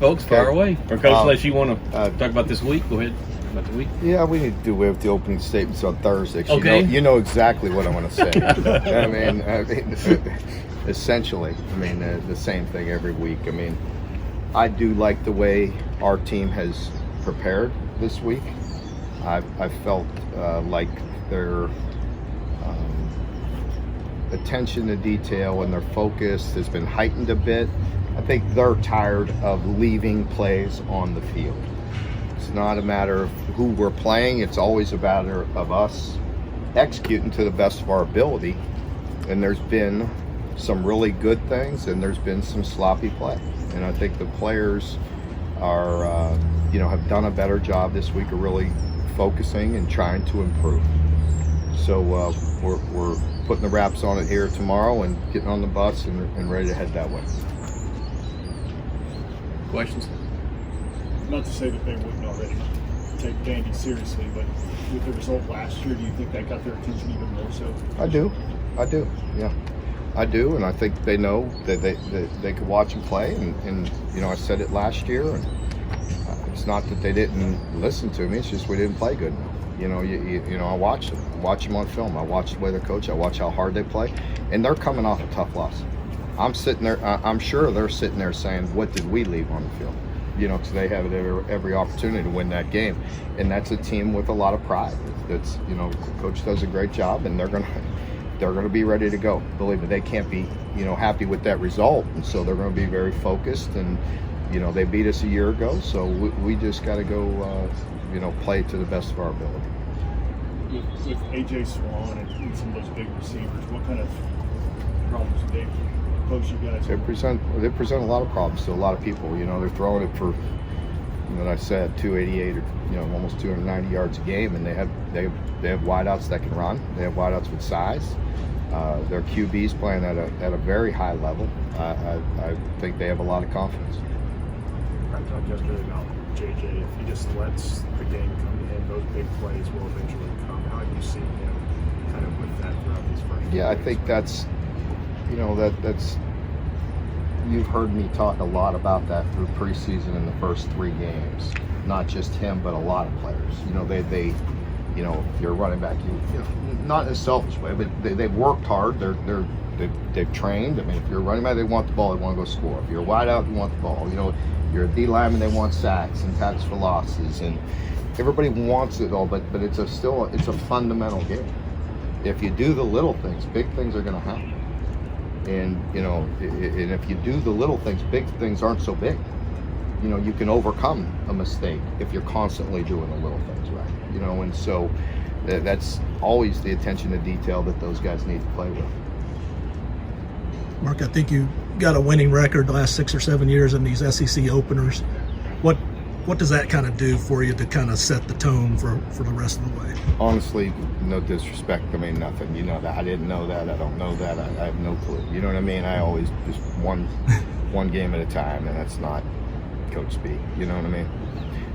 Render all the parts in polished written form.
folks, fire away. Or Coach, unless you want to talk about this week, go ahead. About the week. Yeah, we need to do the opening statements on Thursday. Okay. You know exactly what I want to say. I mean, essentially, the same thing every week. I mean, I do like the way our team has prepared this week. I felt like their attention to detail and their focus has been heightened a bit. I think they're tired of leaving plays on the field. It's not a matter of who we're playing. It's always a matter of us executing to the best of our ability. And there's been some really good things, and there's been some sloppy play. And I think the players are, have done a better job this week of really focusing and trying to improve. So we're putting the wraps on it here tomorrow and getting on the bus and ready to head that way. Questions? Not to say that they wouldn't already take Vandy seriously, but with the result last year, do you think that got their attention even more so? I do, yeah. I do, and I think they know that they could watch him play, and I said it last year, and it's not that they didn't listen to me, it's just we didn't play good enough. I watched them on film. I watched the way they coach. I watch how hard they play, and they're coming off a tough loss. I'm sitting there. I'm sure they're sitting there saying, "What did we leave on the field?" Because they have every opportunity to win that game, and that's a team with a lot of pride. That's coach does a great job, and they're gonna be ready to go. Believe me, they can't be happy with that result, and so they're gonna be very focused. And they beat us a year ago, so we just got to go play to the best of our ability. With AJ Swan and some of those big receivers, what kind of problems do they pose you guys? They present a lot of problems to a lot of people. They're throwing it for, I said, 288 or almost 290 yards a game, and they have wideouts that can run. They have wideouts with size. Their QB's playing at a very high level. I think they have a lot of confidence. I talked yesterday about JJ. If he just lets the game come to him, those big plays will eventually come. How have you seen him kind of with that throughout these first Yeah, I think that's you've heard me talk a lot about that through preseason in the first 3 games. Not just him, but a lot of players. They if you're a running back, not in a selfish way, but they've worked hard. They've trained. If you're a running back, they want the ball. They want to go score. If you're a wideout, you want the ball. You're a D lineman, they want sacks and tackles for losses, and everybody wants it all. But it's a fundamental game. If you do the little things, big things are going to happen. And and if you do the little things, big things aren't so big. You can overcome a mistake if you're constantly doing the little things right. And so that's always the attention to detail that those guys need to play with. Mark, I think you got a winning record the last 6 or 7 years in these SEC openers. What does that kind of do for you to kind of set the tone for the rest of the way? Honestly, no disrespect. Nothing. That I didn't know that. I don't know that. I have no clue. You know what I mean? I always just one game at a time, and that's not coach speak. You know what I mean?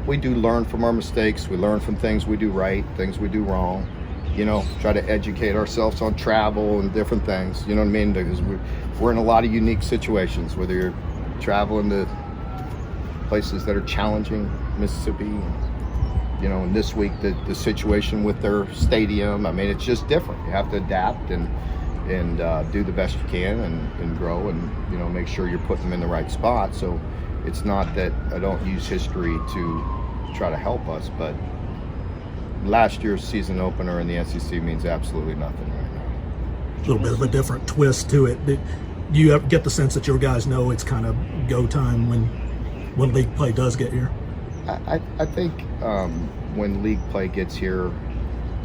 We do learn from our mistakes. We learn from things we do right, things we do wrong. Try to educate ourselves on travel and different things. You know what I mean? Because we're in a lot of unique situations, whether you're traveling to places that are challenging, Mississippi, and this week the situation with their stadium. It's just different. You have to adapt and do the best you can and grow and make sure you're putting them in the right spot. So it's not that I don't use history to try to help us, but last year's season opener in the SEC means absolutely nothing right now. A little bit of a different twist to it. Do you ever get the sense that your guys know it's kind of go time when league play does get here? I think when league play gets here,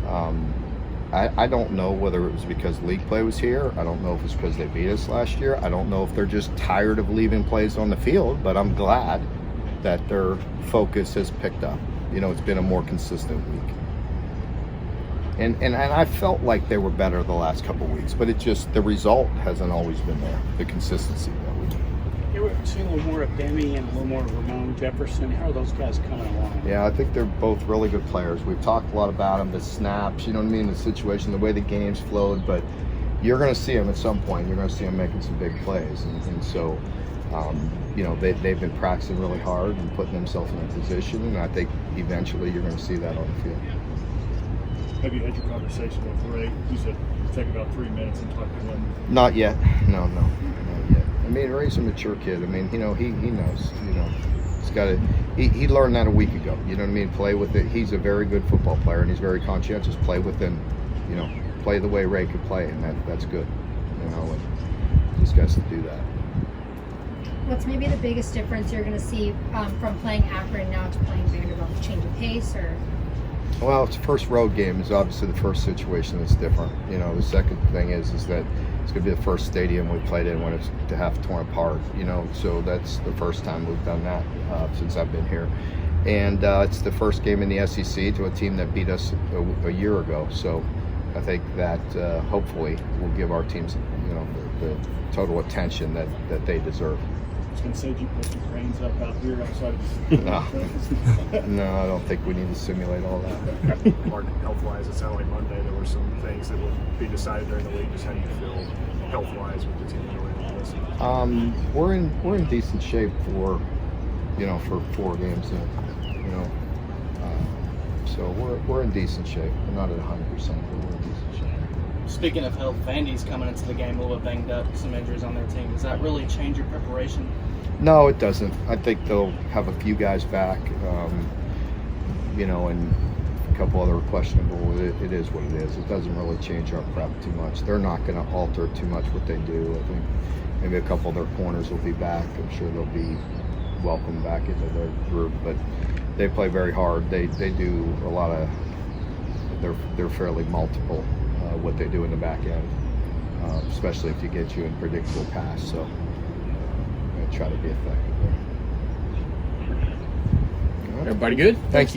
I don't know whether it was because league play was here. I don't know if it's because they beat us last year. I don't know if they're just tired of leaving plays on the field, but I'm glad that their focus has picked up. It's been a more consistent week. And I felt like they were better the last couple of weeks, but the result hasn't always been there, the consistency that we do. You were seeing a little more of Demi and a little more of Ramon Jefferson. How are those guys coming along? Yeah, I think they're both really good players. We've talked a lot about them, the snaps, the situation, the way the games flowed, but you're going to see them at some point. You're going to see them making some big plays. And so They've been practicing really hard and putting themselves in a position, and I think eventually you're going to see that on the field. Have you had your conversation with Ray? You said take about 3 minutes and talk to him. Not yet. No, not yet. I mean, Ray's a mature kid. I mean, he knows. He's got it. He learned that a week ago. You know what I mean? Play with it. He's a very good football player, and he's very conscientious. Play within, play the way Ray could play, and that's good. And he's got to do that. What's maybe the biggest difference you're going to see from playing Akron now to playing Vanderbilt? Change of pace, or? Well, it's the first road game is obviously the first situation that's different. The second thing is that it's going to be the first stadium we played in when it's to have torn apart. So that's the first time we've done that since I've been here, and it's the first game in the SEC to a team that beat us a year ago. So I think that hopefully will give our teams the total attention that they deserve. I was going to say, did you put some cranes up out here outside? No, I don't think we need to simulate all that. Mark, health-wise, it sounded like Monday there were some things that would be decided during the week. Just how do you feel health-wise with the team going into this? We're in decent shape for 4 games in. So we're in decent shape. We're not at 100%, but we're in decent shape. Speaking of health, Vandy's coming into the game a little bit banged up, some injuries on their team. Does that really change your preparation? No, it doesn't. I think they'll have a few guys back, and a couple other questionable. It is what it is. It doesn't really change our prep too much. They're not going to alter too much what they do. I think maybe a couple of their corners will be back. I'm sure they'll be welcomed back into their group, but they play very hard. They do a lot of. They're fairly multiple. What they do in the back end, especially if you get you in predictable pass. So I'm going to try to be effective there. Everybody good? Thank you.